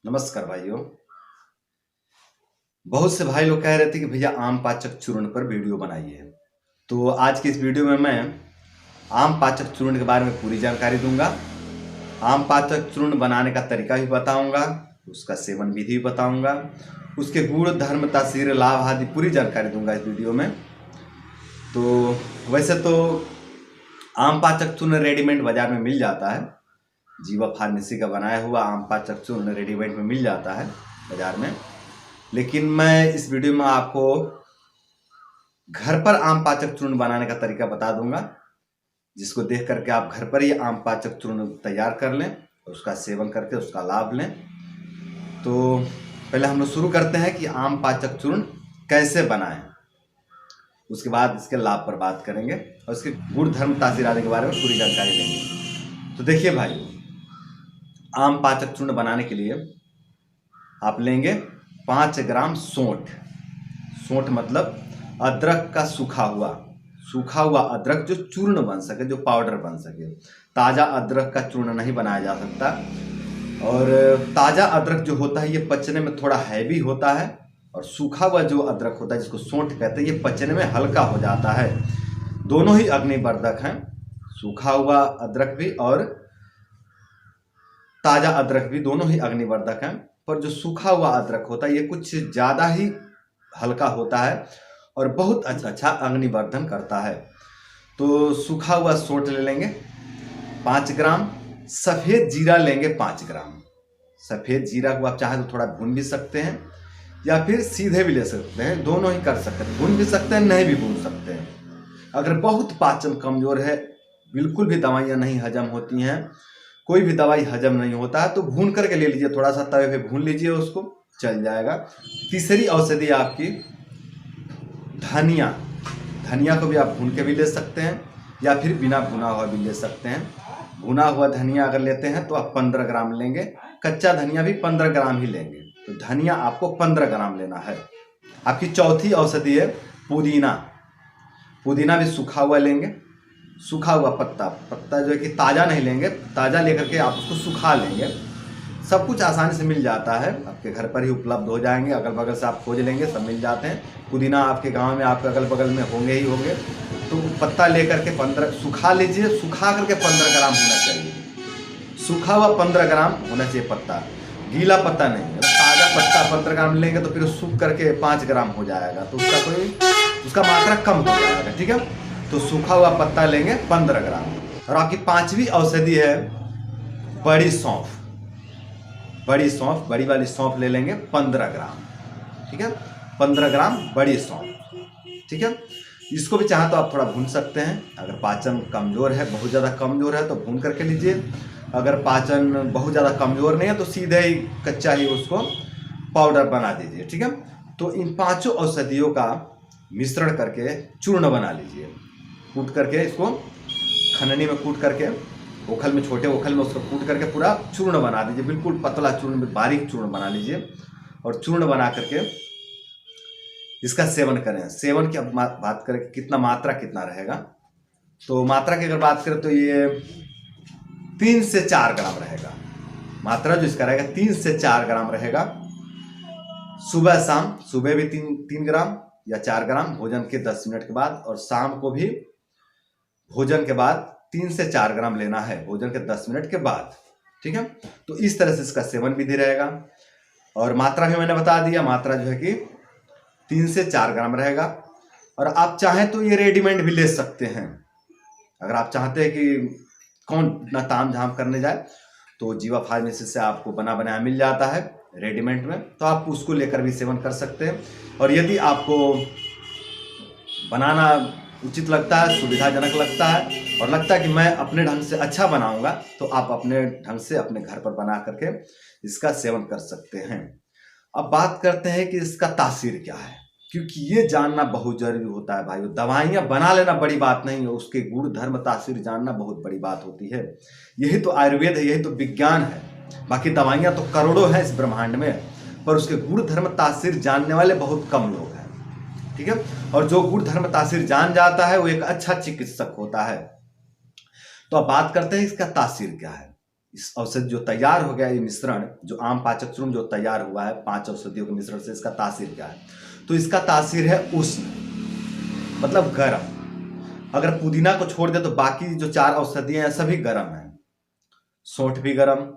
नमस्कार भाइयों। बहुत से भाई लोग कह रहे थे कि भैया आम पाचक चूर्ण पर वीडियो बनाइए। तो आज की इस वीडियो में मैं आम पाचक चूर्ण के बारे में पूरी जानकारी दूंगा। आम पाचक चूर्ण बनाने का तरीका भी बताऊंगा, उसका सेवन विधि भी बताऊंगा, उसके गुण धर्म तासीर लाभ आदि पूरी जानकारी दूंगा इस वीडियो में। तो वैसे तो आम पाचक चूर्ण रेडीमेड बाजार में मिल जाता है। जीवा फार्मेसी का बनाया हुआ आम पाचक चूर्ण रेडीमेड में मिल जाता है बाजार में। लेकिन मैं इस वीडियो में आपको घर पर आम पाचक चूर्ण बनाने का तरीका बता दूंगा, जिसको देख करके आप घर पर ही आम पाचक चूर्ण तैयार कर लें और उसका सेवन करके उसका लाभ लें। तो पहले हम लोग शुरू करते हैं कि आम पाचक चूर्ण कैसे बनाएं, उसके बाद इसके लाभ पर बात करेंगे और इसके गुण धर्म तासीर आदि के बारे में पूरी जानकारी लेंगे। तो देखिए भाई, आम पाचक चूर्ण बनाने के लिए आप लेंगे 5 ग्राम सौंठ। सौंठ मतलब अदरक का सूखा हुआ अदरक, जो चूर्ण बन सके, जो पाउडर बन सके। ताज़ा अदरक का चूर्ण नहीं बनाया जा सकता। और ताज़ा अदरक जो होता है ये पचने में थोड़ा हैवी होता है, और सूखा हुआ जो अदरक होता है जिसको सौंठ कहते हैं ये पचने में हल्का हो जाता है। दोनों ही अग्निवर्धक हैं, सूखा हुआ अदरक भी और ताज़ा अदरक भी, दोनों ही अग्निवर्धक हैं। पर जो सूखा हुआ अदरक होता है ये कुछ ज़्यादा ही हल्का होता है और बहुत अच्छा अग्निवर्धन करता है। तो सूखा हुआ सौंठ ले लेंगे 5 ग्राम। सफ़ेद जीरा लेंगे 5 ग्राम। सफ़ेद जीरा को आप चाहे तो थोड़ा भून भी सकते हैं या फिर सीधे भी ले सकते हैं, दोनों ही कर सकते हैं। भून भी सकते हैं, नहीं भी भून सकते हैं। अगर बहुत पाचन कमज़ोर है, बिल्कुल भी दवाइयाँ नहीं हजम होती हैं, कोई भी दवाई हजम नहीं होता है, तो भून करके ले लीजिए, थोड़ा सा तवे पे भून लीजिए, उसको चल जाएगा। तीसरी औषधि आपकी धनिया। धनिया को भी आप भून के भी ले सकते हैं या फिर बिना भुना हुआ भी ले सकते हैं। भुना हुआ धनिया अगर लेते हैं तो आप 15 ग्राम लेंगे, कच्चा धनिया भी 15 ग्राम ही लेंगे। तो धनिया आपको 15 ग्राम लेना है। आपकी चौथी औषधि है पुदीना। पुदीना भी सूखा हुआ लेंगे, सूखा हुआ पत्ता जो है कि ताज़ा नहीं लेंगे, ताज़ा लेकर के आप उसको सुखा लेंगे। सब कुछ आसानी से मिल जाता है, आपके घर पर ही उपलब्ध हो जाएंगे, अगल बगल से आप खोज लेंगे, सब मिल जाते हैं। पुदीना आपके गांव में, आपके अगल बगल में होंगे ही होंगे। तो पत्ता लेकर के 15 सुखा लीजिए, सुखा करके 15 ग्राम होना चाहिए। सूखा हुआ 15 ग्राम होना चाहिए पत्ता, गीला पत्ता नहीं। अगर ताज़ा पत्ता 15 ग्राम लेंगे तो फिर सूख करके 5 ग्राम हो जाएगा, तो उसका मात्रा कम हो जाएगा। ठीक है, तो सूखा हुआ पत्ता लेंगे 15 ग्राम। और आपकी पांचवी औषधि है बड़ी सौंफ। बड़ी वाली सौंफ ले लेंगे 15 ग्राम। ठीक है, 15 ग्राम बड़ी सौंफ। ठीक है, इसको भी चाहे तो आप थोड़ा भून सकते हैं। अगर पाचन कमज़ोर है, बहुत ज़्यादा कमज़ोर है, तो भून करके लीजिए। अगर पाचन बहुत ज़्यादा कमज़ोर नहीं है तो सीधे ही कच्चा ही उसको पाउडर बना दीजिए। ठीक है, तो इन पांचों औषधियों का मिश्रण करके चूर्ण बना लीजिए। कूट करके इसको खननी में कूट करके, ओखल में, छोटे ओखल में उसको कूट करके पूरा चूर्ण बना दीजिए। बिल्कुल पतला चूर्ण, बारीक चूर्ण बना लीजिए। और चूर्ण बना करके इसका सेवन करें। सेवन की अब बात करें कितना मात्रा कितना रहेगा, तो मात्रा की अगर बात करें तो ये 3 से 4 ग्राम रहेगा। मात्रा जो इसका रहेगा 3 से 4 ग्राम रहेगा। सुबह शाम, सुबह भी 3 ग्राम या 4 ग्राम भोजन के 10 मिनट के बाद, और शाम को भी भोजन के बाद 3 से 4 ग्राम लेना है, भोजन के 10 मिनट के बाद। ठीक है, तो इस तरह से इसका सेवन विधि रहेगा। और मात्रा भी मैंने बता दिया, मात्रा जो है कि 3 से 4 ग्राम रहेगा। और आप चाहें तो ये रेडीमेड भी ले सकते हैं। अगर आप चाहते हैं कि कौन इतना ताम झाम करने जाए, तो जीवा फार्मेसी से आपको बना बनाया मिल जाता है रेडीमेड में, तो आप उसको लेकर भी सेवन कर सकते हैं। और यदि आपको बनाना उचित लगता है, सुविधाजनक लगता है, और लगता है कि मैं अपने ढंग से अच्छा बनाऊंगा, तो आप अपने ढंग से अपने घर पर बना करके इसका सेवन कर सकते हैं। अब बात करते हैं कि इसका तासीर क्या है, क्योंकि ये जानना बहुत जरूरी होता है भाइयों। दवाइयाँ बना लेना बड़ी बात नहीं है, उसके गुण धर्म तासीर जानना बहुत बड़ी बात होती है। यही तो आयुर्वेद है, यही तो विज्ञान है। बाकी दवाइयाँ तो करोड़ों हैं इस ब्रह्मांड में, पर उसके गुण धर्म तासीर जानने वाले बहुत कम लोग हैं। ठीक है, और जो गुण धर्म तासीर जान जाता है वो एक अच्छा चिकित्सक होता है। तो अब बात करते हैं इसका तासीर क्या है। इस औषधि जो तैयार हो गया, ये मिश्रण जो आम पाचक चूर्ण जो तैयार हुआ है 5 औषधियों के मिश्रण से, इसका तासीर क्या है? तो इसका तासीर है उष्ण, मतलब गर्म। अगर पुदीना को छोड़ दे तो बाकी जो 4 औषधियां हैं सभी गर्म हैं। सौंठ भी गर्म,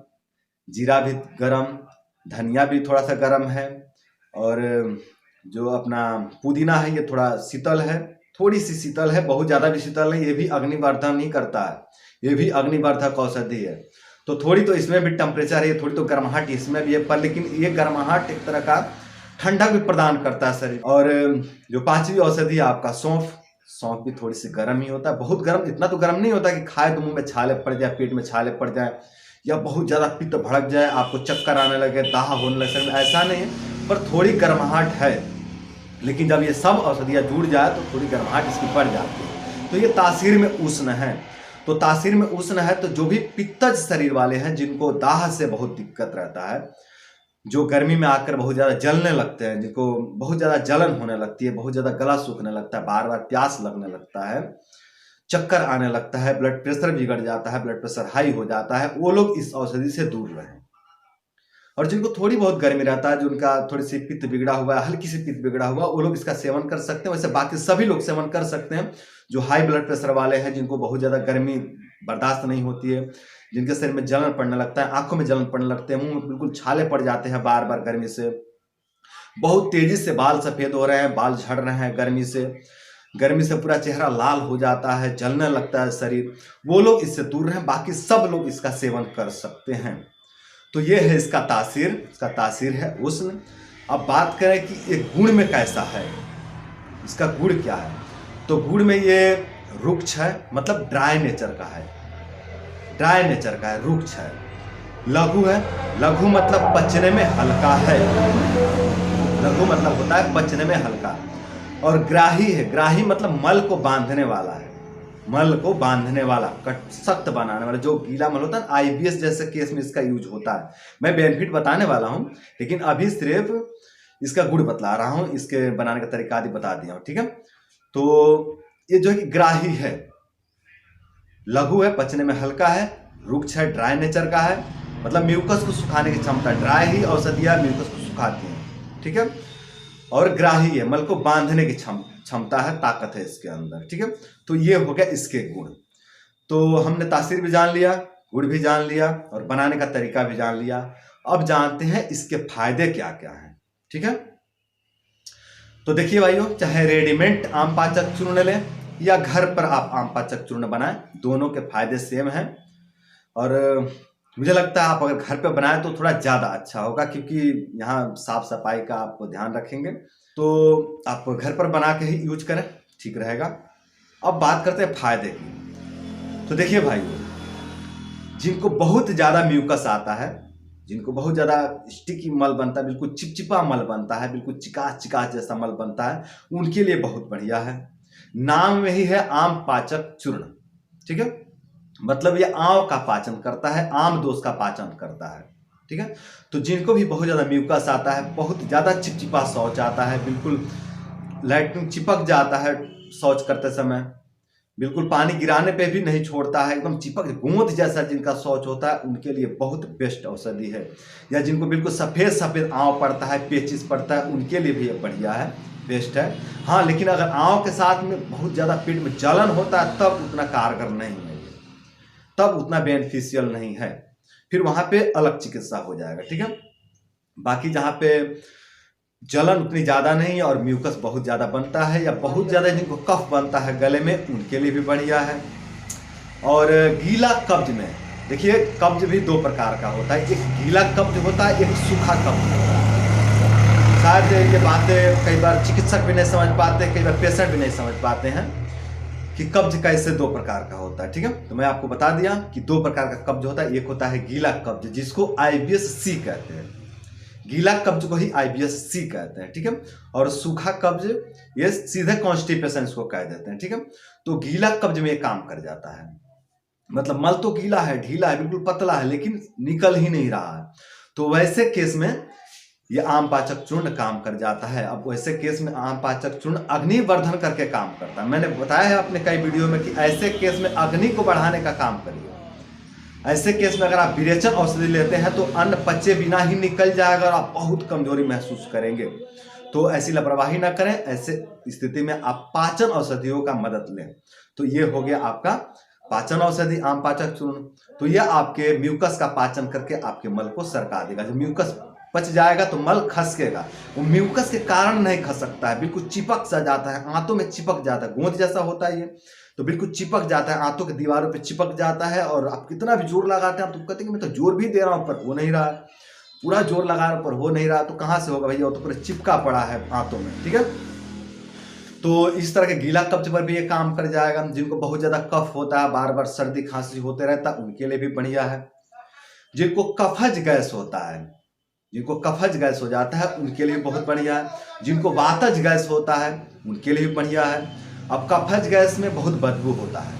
जीरा भी गर्म, धनिया भी थोड़ा सा गर्म है, और जो अपना पुदीना है ये थोड़ा शीतल है, थोड़ी सी शीतल है, बहुत ज़्यादा भी शीतल है। ये भी अग्निवर्धन ही करता है, ये भी अग्निवर्धक औषधि है। तो थोड़ी तो इसमें भी टेम्परेचर है, थोड़ी तो गर्माहट इसमें भी है, पर लेकिन ये गर्माहट एक तरह का ठंडक भी प्रदान करता है शरीर। और जो 5वीं औषधि है आपका सौंफ, सौंफ भी थोड़ी सी गर्म ही होता है, बहुत गर्म, इतना तो गर्म नहीं होता कि खाए तो मुंह में छाले पड़ जाए, पेट में छाले पड़ जाए, या बहुत ज़्यादा पित्त भड़क जाए, आपको चक्कर आने लगे, दाह होने लगे, ऐसा नहीं है, पर थोड़ी गर्माहट है। लेकिन जब ये सब औषधियाँ जुड़ जाए तो थोड़ी गर्माहट इसकी बढ़ जाती है। तो ये तासीर में उष्ण है। तो तासीर में उष्ण है तो जो भी पित्तज शरीर वाले हैं, जिनको दाह से बहुत दिक्कत रहता है, जो गर्मी में आकर बहुत ज़्यादा जलने लगते हैं, जिनको बहुत ज़्यादा जलन होने लगती है, बहुत ज़्यादा गला सूखने लगता है, बार बार प्यास लगने लगता है, चक्कर आने लगता है, ब्लड प्रेशर बिगड़ जाता है, ब्लड प्रेशर हाई हो जाता है, वो लोग इस औषधि से दूर रहें। और जिनको थोड़ी बहुत गर्मी रहता है, जो उनका थोड़ी सी पित्त बिगड़ा हुआ है, हल्की सी पित्त बिगड़ा हुआ, वो लोग इसका सेवन कर सकते हैं। वैसे बाकी सभी लोग सेवन कर सकते हैं। जो हाई ब्लड प्रेशर वाले हैं, जिनको बहुत ज़्यादा गर्मी बर्दाश्त नहीं होती है, जिनके शरीर में जलन पड़ने लगता है, आंखों में जलन पड़ने लगते हैं, मुंह में बिल्कुल छाले पड़ जाते हैं बार बार गर्मी से, बहुत तेजी से बाल सफ़ेद हो रहे हैं, बाल झड़ रहे हैं गर्मी से पूरा चेहरा लाल हो जाता है, जलने लगता है शरीर, वो लोग इससे दूर रहें। बाकी सब लोग इसका सेवन कर सकते हैं। तो ये है इसका तासीर है उष्ण। अब बात करें कि ये गुण में कैसा है, इसका गुण क्या है? तो गुण में ये रुक्ष है, मतलब ड्राई नेचर का है, रुक्ष है। लघु है, लघु मतलब पचने में हल्का है, लघु मतलब होता है पचने में हल्का। और ग्राही है, ग्राही मतलब मल को बांधने वाला है, मल को बांधने वाला, सख्त बनाने वाला, जो गीला मल होता है, आईबीएस जैसे केस में इसका यूज होता है। मैं बेनिफिट बताने वाला हूं, लेकिन अभी सिर्फ इसका गुण बतला रहा हूं, इसके बनाने का तरीका आदि बता दिया हूं, ठीक है। तो ये जो है कि ग्राही है, लघु है, पचने में हल्का है, रुक्ष है, ड्राई नेचर का है, मतलब म्यूकस को सुखाने की क्षमता, ड्राई ही औषधियां म्यूकस को सुखाती हैं, ठीक है। और ग्राही है, मल को बांधने की क्षमता है, ताकत है इसके अंदर, ठीक है। तो ये हो गया इसके गुण। तो हमने तासीर भी जान लिया, गुण भी जान लिया, और बनाने का तरीका भी जान लिया। अब जानते हैं इसके फायदे क्या क्या हैं, ठीक है। तो देखिए भाइयों, चाहे रेडीमेड आम पाचक चूर्ण लें या घर पर आप आम पाचक चूर्ण बनाएं, दोनों के फायदे सेम हैं। और मुझे लगता है आप अगर घर पे बनाएं तो थोड़ा ज़्यादा अच्छा होगा, क्योंकि यहाँ साफ सफाई का आप ध्यान रखेंगे, तो आप घर पर बना के ही यूज करें, ठीक रहेगा। अब बात करते हैं फायदे की। तो देखिए भाइयों, जिनको बहुत ज़्यादा म्यूकस आता है, जिनको बहुत ज़्यादा स्टिकी मल बनता है, बिल्कुल चिपचिपा मल बनता है, बिल्कुल चिकास चिकास जैसा मल बनता है, उनके लिए बहुत बढ़िया है। नाम में ही है आम पाचक चूर्ण, ठीक है, मतलब ये आम का पाचन करता है, आम दोष का पाचन करता है, ठीक है। तो जिनको भी बहुत ज़्यादा म्यूकस आता है, बहुत ज़्यादा चिपचिपा शौच आता है, बिल्कुल लैट्रिन चिपक जाता है शौच करते समय, बिल्कुल पानी गिराने पे भी नहीं छोड़ता है, एकदम चिपक गोंद जैसा जिनका शौच होता है, उनके लिए बहुत बेस्ट औषधि है। या जिनको बिल्कुल सफ़ेद सफ़ेद आंव पड़ता है, पेचिस पड़ता है, उनके लिए भी ये बढ़िया है, बेस्ट है। हाँ, लेकिन अगर आंव के साथ में बहुत ज़्यादा पेट में जलन होता है तब उतना कारगर नहीं है, तब उतना बेनिफिशियल नहीं है, फिर वहाँ पे अलग चिकित्सा हो जाएगा, ठीक है। बाकी जहाँ पे जलन उतनी ज़्यादा नहीं है और म्यूकस बहुत ज़्यादा बनता है, या बहुत ज़्यादा जिनको कफ बनता है गले में, उनके लिए भी बढ़िया है। और गीला कब्ज में देखिए, कब्ज भी 2 प्रकार का होता है, एक गीला कब्ज होता है, एक सूखा कब्ज होता है। शायद ये बातें कई बार चिकित्सक भी नहीं समझ पाते, कई बार पेशेंट भी नहीं समझ पाते हैं कि कब्ज कैसे 2 प्रकार का होता है, ठीक है। तो मैं आपको बता दिया कि 2 प्रकार का कब्ज होता है। एक होता है गीला कब्ज, जिसको IBS-C कहते हैं, गीला कब्ज को ही IBS-C कहते हैं, ठीक है। और सूखा कब्ज ये सीधे कॉन्स्टिपेशन को कह देते हैं, ठीक है। तो गीला कब्ज में ये काम कर जाता है, मतलब मल तो गीला है, ढीला है, बिल्कुल पतला है, लेकिन निकल ही नहीं रहा है। तो वैसे केस में ये आम पाचक चूर्ण काम कर जाता है। अब वैसे केस में आम पाचक चूर्ण अग्निवर्धन करके काम करता है। मैंने बताया है अपने कई वीडियो में कि ऐसे केस में अग्नि को बढ़ाने का काम करिए, ऐसे केस में अगर आप विरेचन औषधि लेते हैं तो अन्न पचे बिना ही निकल जाएगा और आप बहुत कमजोरी महसूस करेंगे। तो ऐसी लापरवाही ना करें। ऐसे स्थिति में आप पाचन औषधियों का मदद लें। तो ये हो गया आपका पाचन औषधि आम पाचक चूर्ण। तो यह आपके म्यूकस का पाचन करके आपके मल को सरका देगा। जब म्यूकस पच जाएगा तो मल खसकेगा। वो म्यूकस के कारण नहीं खसकता है, बिल्कुल चिपक सा जाता है, आंतों में चिपक जाता है, गोंद जैसा होता है ये, तो बिल्कुल चिपक जाता है, आंतों की दीवारों पे चिपक जाता है। और आप कितना भी जोर लगाते हैं, आप तो कहते हैं कि मैं तो जोर भी दे रहा हूं पर हो नहीं रहा है, पूरा जोर लगा रहा हूं पर हो नहीं रहा, तो कहां से होगा भैया, वो तो पूरा चिपका पड़ा है आंतों में। ठीक है, तो इस तरह के गीला कब्ज पर भी ये काम कर जाएगा। जिनको बहुत ज्यादा कफ होता है, बार बार सर्दी खांसी होते रहता है, उनके लिए भी बढ़िया है। जिनको कफज गैस होता है, जिनको कफज गैस हो जाता है, उनके लिए बहुत बढ़िया है। जिनको वातज गैस होता है उनके लिए भी बढ़िया है। अब कफज गैस में बहुत बदबू होता है,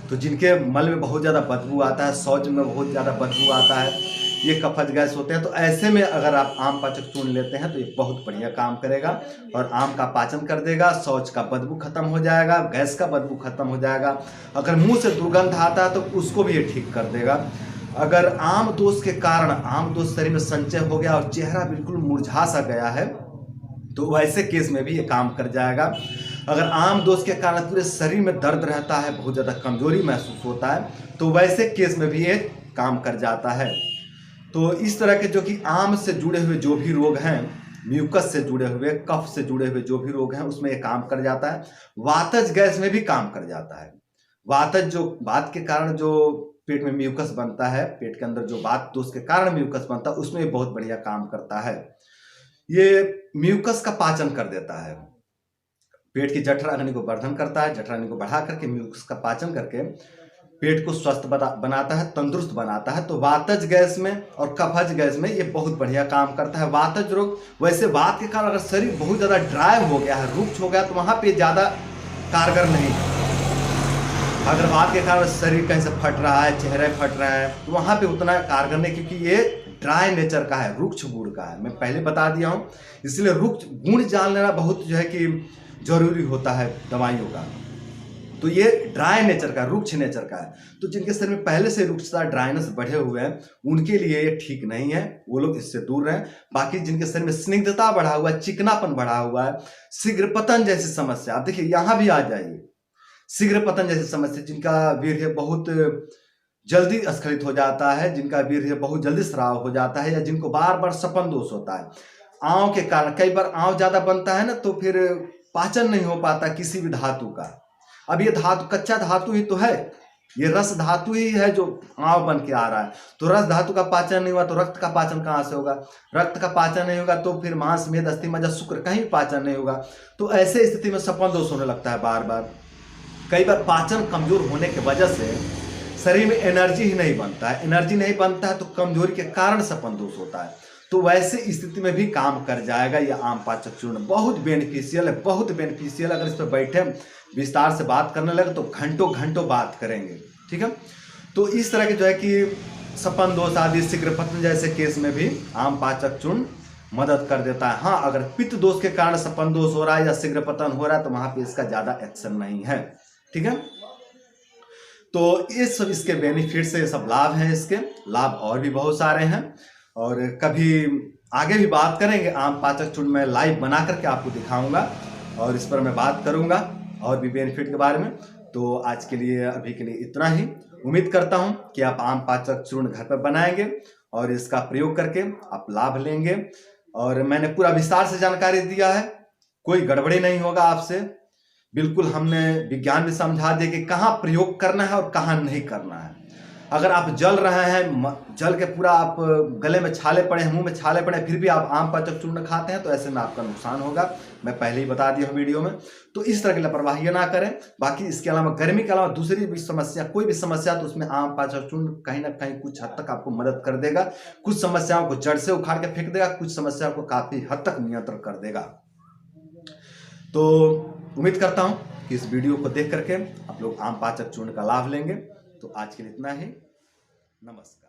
तो जिनके मल में बहुत ज़्यादा बदबू आता है, शौच में बहुत ज़्यादा बदबू आता है, ये कफज गैस होते हैं। तो ऐसे में अगर आप आम पाचक चूर्ण लेते हैं तो ये बहुत बढ़िया काम करेगा और आम का पाचन कर देगा, शौच का बदबू खत्म हो जाएगा, गैस का बदबू खत्म हो जाएगा। अगर मुंह से दुर्गंध आता है तो उसको भी ये ठीक कर देगा। अगर आम दोष के कारण आम दोष शरीर में संचय हो गया और चेहरा बिल्कुल मुरझा सा गया है, तो वैसे केस में भी ये काम कर जाएगा। अगर आम दोष के कारण पूरे शरीर में दर्द रहता है, बहुत ज़्यादा कमजोरी महसूस होता है, तो वैसे केस में भी ये काम कर जाता है। तो इस तरह के जो कि आम से जुड़े हुए जो भी रोग हैं, म्यूकस से जुड़े हुए, कफ से जुड़े हुए जो भी रोग हैं, उसमें ये काम कर जाता है। वातज गैस में भी काम कर जाता है। वातज जो वात के कारण जो पेट में म्यूकस बनता है, पेट के अंदर जो वात दोष के कारण म्यूकस बनता है, उसमें भी बहुत बढ़िया काम करता है। ये म्यूकस का पाचन कर देता है, पेट की जठर अग्नि को वर्धन करता है, जठर अग्नि को बढ़ा करके म्यूकस का पाचन करके पेट को स्वस्थ बनाता है, तंदुरुस्त बनाता है। तो वातज गैस में और कफज गैस में ये बहुत बढ़िया काम करता है। वातज रोग, वैसे वात के कारण अगर शरीर बहुत ज़्यादा ड्राई हो गया है, रुक्ष हो गया, तो वहाँ पे ज़्यादा कारगर नहीं है। अगर वात के कारण शरीर कहीं से फट रहा है, चेहरे फट रहा है, तो वहाँ पे उतना कारगर नहीं, क्योंकि ये ड्राई नेचर का है, रुक्ष गुण का है। मैं पहले बता दिया हूँ, इसलिए रुक्ष गुण जान लेना बहुत जो है कि जरूरी होता है दवाइयों का। तो ये ड्राई नेचर का, रुक्ष नेचर का है। तो जिनके शरीर में पहले से रुक्षता, ड्राइनेस बढ़े हुए हैं, उनके लिए ये ठीक नहीं है, वो लोग इससे दूर रहें। बाकी जिनके शरीर में स्निग्धता बढ़ा हुआ है, चिकनापन बढ़ा हुआ है, शीघ्र पतन जैसी समस्या, आप देखिए यहाँ भी आ जाइए, शीघ्र पतन जैसी समस्या, जिनका वीर्य बहुत जल्दी स्खलित हो जाता है, जिनका वीर्य बहुत जल्दी स्राव हो जाता है, या जिनको बार बार सपन दोष होता है, आंव के कारण, कई बार आंव ज्यादा बनता है ना, तो फिर पाचन नहीं हो पाता किसी भी धातु का। अब ये धातु कच्चा धातु ही तो है, ये रस धातु ही है जो आंव बन के आ रहा है। तो रस धातु का पाचन नहीं हुआ तो रक्त का पाचन कहाँ से होगा? रक्त का पाचन नहीं होगा तो फिर मांस, मेद, अस्थि, मज्जा, शुक्र कहीं पाचन नहीं होगा। तो ऐसे स्थिति में सपन दोष होने लगता है बार बार। कई बार पाचन कमजोर होने की वजह से शरीर में एनर्जी ही नहीं बनता है, एनर्जी नहीं बनता है तो कमजोरी के कारण सपन दोष होता है। तो वैसे स्थिति में भी काम कर जाएगा यह आम पाचक चूर्ण। बहुत बेनिफिशियल है, बहुत बेनिफिशियल। अगर इस पर बैठे विस्तार से बात करने लगे तो घंटों घंटों बात करेंगे। ठीक है, तो इस तरह के जो है कि सपन दोष आदि, शीघ्र पतन जैसे केस में भी आम पाचक चूर्ण मदद कर देता है। हाँ, अगर पित्त दोष के कारण सपन दोष हो रहा है या शीघ्र पतन हो रहा है तो वहां पे इसका ज्यादा एक्शन नहीं है। ठीक है, तो ये सब इसके बेनिफिट्स है, ये सब लाभ हैं। इसके लाभ और भी बहुत सारे हैं और कभी आगे भी बात करेंगे। आम पाचक चूर्ण में लाइव बना करके आपको दिखाऊंगा और इस पर मैं बात करूंगा और भी बेनिफिट के बारे में। तो आज के लिए, अभी के लिए इतना ही। उम्मीद करता हूं कि आप आम पाचक चूर्ण घर पर बनाएंगे और इसका प्रयोग करके आप लाभ लेंगे। और मैंने पूरा विस्तार से जानकारी दिया है, कोई गड़बड़ी नहीं होगा आपसे। बिल्कुल हमने विज्ञान भी समझा दिया कि कहाँ प्रयोग करना है और कहाँ नहीं करना है। अगर आप जल रहे हैं, जल के पूरा आप गले में छाले पड़े हैं, मुंह में छाले पड़े हैं, फिर भी आप आम पाचक चूर्ण खाते हैं तो ऐसे में आपका नुकसान होगा। मैं पहले ही बता दिया हूँ वीडियो में। तो इस तरह की लापरवाही ना करें। बाकी इसके अलावा गर्मी के अलावा दूसरी भी समस्या, कोई भी समस्या, तो उसमें आम पाचक चूर्ण कहीं ना कहीं कुछ हद तक आपको मदद कर देगा। कुछ समस्याओं को जड़ से उखाड़ के फेंक देगा, कुछ समस्याओं को काफी हद तक नियंत्रण कर देगा। तो उम्मीद करता हूँ कि इस वीडियो को देख करके आप लोग आम पाचक चूर्ण का लाभ लेंगे। तो आज के लिए इतना ही। नमस्कार।